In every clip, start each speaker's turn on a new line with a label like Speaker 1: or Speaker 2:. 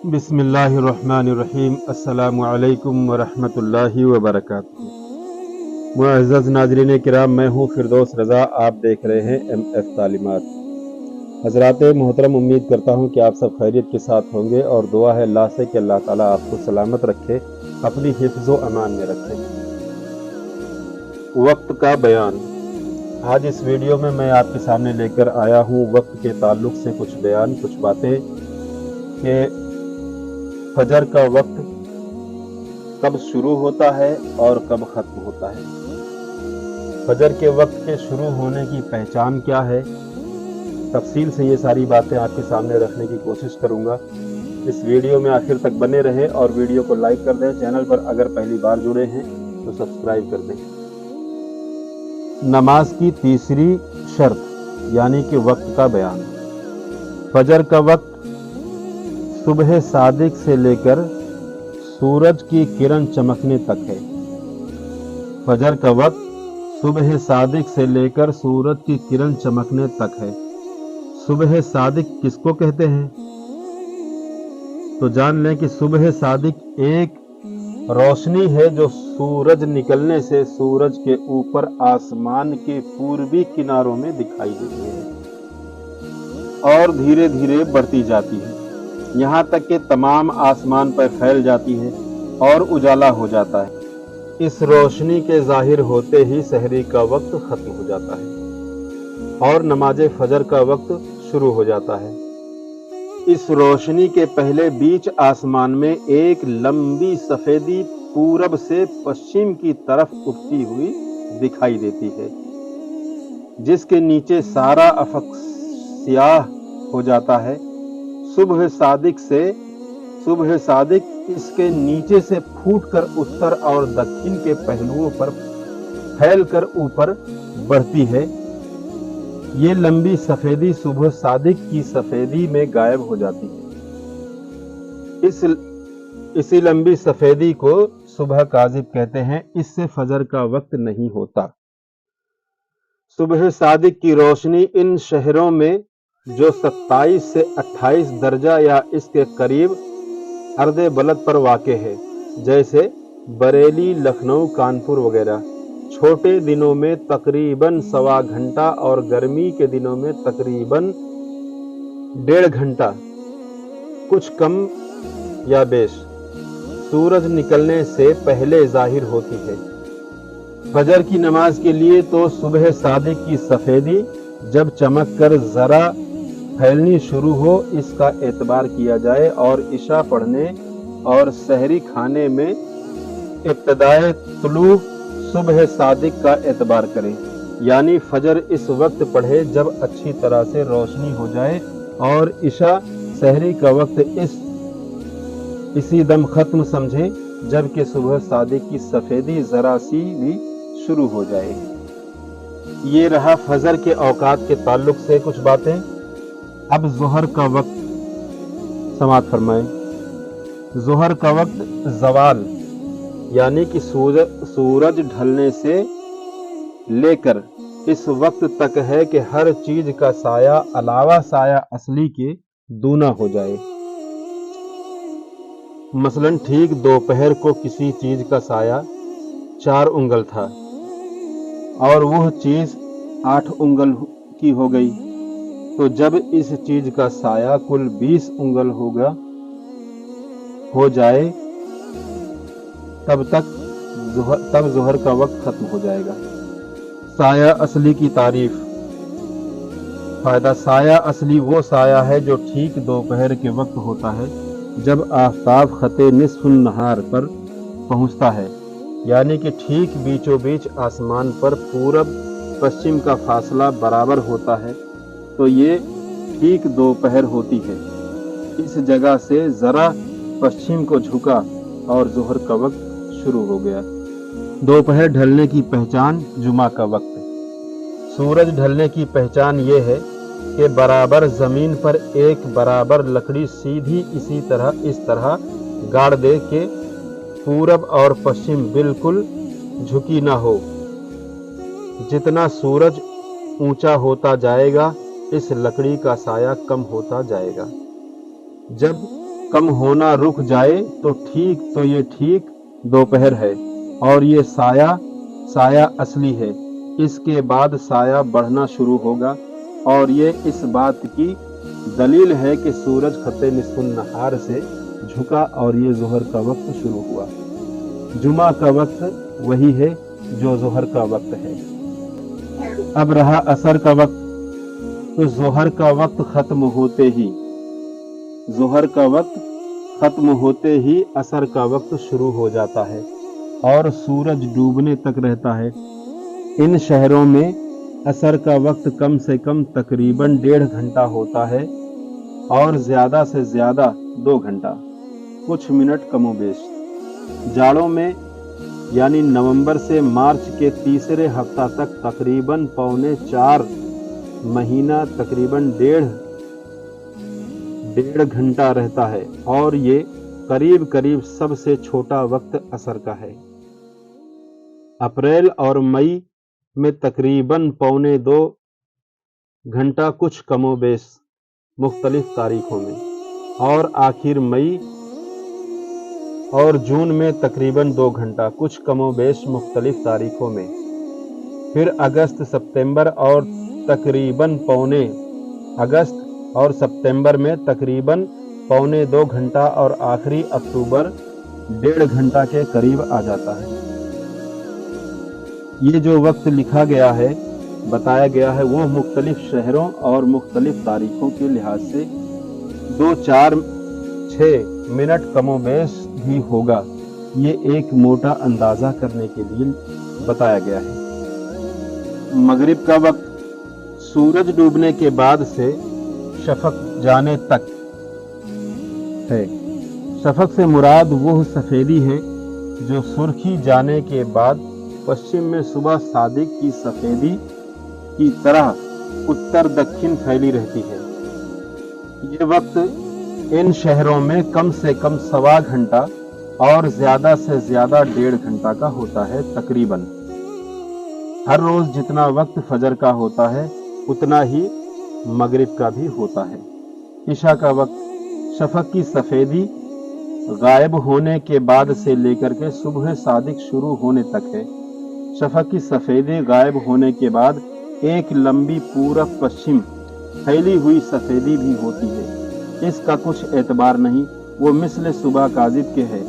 Speaker 1: बिस्मिल्लाहिर्रहमानिर्रहीम। अस्सलामु अलैकुम वरहमतुल्लाहि वबरकातुहू। मुअज़्ज़ज़ नाज़रीन किराम, मैं हूँ फिरदौस रज़ा। आप देख रहे हैं MF तालीमात। हज़रात मोहतरम, उम्मीद करता हूँ कि आप सब खैरियत के साथ होंगे और दुआ है अल्लाह से कि अल्लाह ताला आपको सलामत रखे, अपनी हिफ्ज़ व अमान में रखे। वक्त का बयान। आज इस वीडियो में मैं आपके सामने लेकर आया हूँ वक्त के ताल्लुक से कुछ बयान, कुछ बातें कि फजर का वक्त कब शुरू होता है और कब ख़त्म होता है। फजर के वक्त के शुरू होने की पहचान क्या है, तफसील से ये सारी बातें आपके सामने रखने की कोशिश करूँगा। इस वीडियो में आखिर तक बने रहें और वीडियो को लाइक कर दें। चैनल पर अगर पहली बार जुड़े हैं तो सब्सक्राइब कर दें। नमाज की तीसरी शर्त यानी कि वक्त का बयान। फजर का वक्त सुबह सादिक से लेकर सूरज की किरण चमकने तक है। फजर का वक्त सुबह सादिक से लेकर सूरज की किरण चमकने तक है। सुबह सादिक किसको कहते हैं? तो जान लें कि सुबह सादिक एक रोशनी है जो सूरज निकलने से सूरज के ऊपर आसमान के पूर्वी किनारों में दिखाई देती है और धीरे धीरे बढ़ती जाती है, यहाँ तक कि तमाम आसमान पर फैल जाती है और उजाला हो जाता है। इस रोशनी के जाहिर होते ही सहरी का वक्त खत्म हो जाता है और नमाज फजर का वक्त शुरू हो जाता है। इस रोशनी के पहले बीच आसमान में एक लंबी सफेदी पूरब से पश्चिम की तरफ उठती हुई दिखाई देती है, जिसके नीचे सारा अफक स्याह हो जाता है। सुबह सादिक इसके नीचे से फूटकर उत्तर और दक्षिण के पहलुओं पर फैलकर ऊपर बढ़ती है। ये लंबी सफेदी सुबह सादिक की सफेदी में गायब हो जाती है। इसी लंबी सफेदी को सुबह काजिब कहते हैं। इससे फजर का वक्त नहीं होता। सुबह सादिक की रोशनी इन शहरों में जो 27 से 28 दर्जा या इसके करीब अर्दे बलद पर वाक़े है, जैसे बरेली, लखनऊ, कानपुर वगैरह, छोटे दिनों में तकरीबन सवा घंटा और गर्मी के दिनों में तकरीबन 1.5 घंटा, कुछ कम या बेश, सूरज निकलने से पहले जाहिर होती है। फजर की नमाज के लिए तो सुबह सादिक की सफेदी जब चमक कर जरा फैलनी शुरू हो इसका एतबार किया जाए और इशा पढ़ने और सहरी खाने में इब्तिदाए तुलू सुबह सादिक का एतबार करें, यानी फजर इस वक्त पढ़े जब अच्छी तरह से रोशनी हो जाए और इशा सहरी का वक्त इसी दम खत्म समझे जबकि सुबह सादिक की सफेदी जरा सी भी शुरू हो जाए। ये रहा फजर के औकात के ताल्लुक से कुछ बातें। अब जोहर का वक्त समाअत फरमाएं। जोहर का वक्त ज़वाल यानी कि सूरज ढलने से लेकर इस वक्त तक है कि हर चीज का साया अलावा साया असली के दूना हो जाए। मसलन ठीक दोपहर को किसी चीज का साया 4 उंगल था और वह चीज 8 उंगल की हो गई, तो जब इस चीज का साया कुल 20 उंगल हो जाए तब जोहर का वक्त खत्म हो जाएगा। साया असली की तारीफ। फायदा। साया असली वो साया है जो ठीक दोपहर के वक्त होता है जब आफताब खते निस्फुन नहार पर पहुंचता है, यानी कि ठीक बीचों बीच आसमान पर पूरब पश्चिम का फासला बराबर होता है, तो ये ठीक दोपहर होती है। इस जगह से जरा पश्चिम को झुका और जोहर का वक्त शुरू हो गया। दोपहर ढलने की पहचान। जुमा का वक्त। सूरज ढलने की पहचान ये है कि बराबर जमीन पर एक बराबर लकड़ी सीधी इस तरह गाड़ दे कि पूरब और पश्चिम बिल्कुल झुकी ना हो। जितना सूरज ऊंचा होता जाएगा इस लकड़ी का साया कम होता जाएगा। जब कम होना रुक जाए तो ये ठीक दोपहर है, और ये साया असली है। इसके बाद साया बढ़ना शुरू होगा, और ये इस बात की दलील है कि सूरज खत्ते निस्फुन नहार से झुका और ये जोहर का वक्त शुरू हुआ। जुमा का वक्त वही है जो जोहर का वक्त है। अब रहा असर का वक्त, तो जोहर का वक्त खत्म होते ही असर का वक्त शुरू हो जाता है और सूरज डूबने तक रहता है। इन शहरों में असर का वक्त कम से कम तकरीबन 1.5 घंटा होता है और ज्यादा से ज्यादा 2 घंटा, कुछ मिनट कमोबेश। जाड़ों में यानी नवंबर से मार्च के तीसरे हफ्ता तक तकरीबन 3.25 महीना तकरीबन 1.5 घंटा रहता है, और ये करीब सबसे छोटा वक्त असर का है। अप्रैल और मई में तकरीबन 2.25 घंटा, कुछ कमोबेश मुख्तलिफ तारीखों में, और आखिर मई और जून में तकरीबन 2 घंटा, कुछ कमोबेश मुख्तलिफ तारीखों में। फिर अगस्त सितंबर और तकरीबन अगस्त और सितंबर में तकरीबन 2.25 घंटा, और आखिरी अक्टूबर 1.5 घंटा के करीब आ जाता है। ये जो वक्त लिखा गया है, बताया गया है, वो मुख्तलिफ शहरों और मुख्तलिफ तारीखों के लिहाज से 2, 4, 6 मिनट कमोबेश भी होगा। ये एक मोटा अंदाजा करने के लिए बताया गया है। मगरिब का वक्त सूरज डूबने के बाद से शफक जाने तक है। शफक से मुराद वो सफेदी है जो सुर्खी जाने के बाद पश्चिम में सुबह सादिक की सफेदी की तरह उत्तर दक्षिण फैली रहती है। ये वक्त इन शहरों में कम से कम 1.25 घंटा और ज्यादा से ज्यादा 1.5 घंटा का होता है तकरीबन। हर रोज जितना वक्त फजर का होता है उतना ही मगरिब का भी होता है। इशा का वक्त शफक की सफेदी गायब होने के बाद से लेकर के सुबह सादिक शुरू होने तक है। शफक की सफेदी गायब होने के बाद एक लंबी पूरब पश्चिम फैली हुई सफेदी भी होती है। इसका कुछ एतबार नहीं, वो मिस्ल सुबह काजिब के है।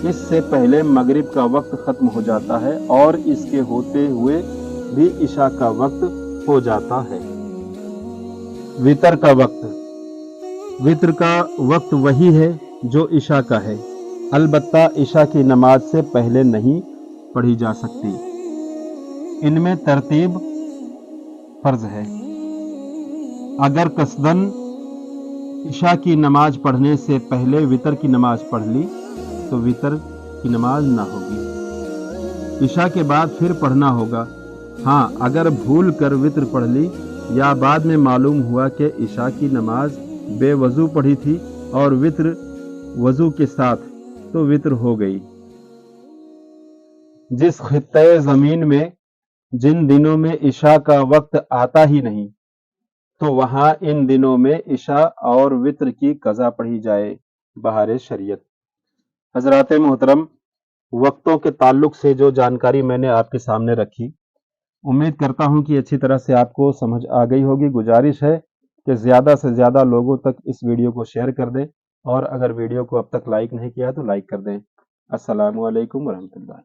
Speaker 1: इससे पहले मगरिब का वक्त खत्म हो जाता है और इसके होते हुए भी इशा का वक्त हो जाता है। वितर का वक्त, वितर का वक्त वही है जो इशा का है, अलबत्ता इशा की नमाज से पहले नहीं पढ़ी जा सकती। इनमें तरतीब फर्ज है। अगर कसदन इशा की नमाज पढ़ने से पहले वितर की नमाज पढ़ ली तो वितर की नमाज ना होगी, इशा के बाद फिर पढ़ना होगा। हाँ, अगर भूल कर वितर पढ़ ली या बाद में मालूम हुआ कि इशा की नमाज बेवजू पढ़ी थी और वितर वजू के साथ, तो वितर हो गई। जिस खित्ते ज़मीन में जिन दिनों में इशा का वक्त आता ही नहीं, तो वहां इन दिनों में इशा और वित्र की कज़ा पढ़ी जाए बहारे शरीयत। हजरात मोहतरम, वक्तों के ताल्लुक से जो जानकारी मैंने आपके सामने रखी, उम्मीद करता हूं कि अच्छी तरह से आपको समझ आ गई होगी। गुजारिश है कि ज़्यादा से ज़्यादा लोगों तक इस वीडियो को शेयर कर दें, और अगर वीडियो को अब तक लाइक नहीं किया तो लाइक कर दें। अस्सलामु अलैकुम वरहमतुल्लाह।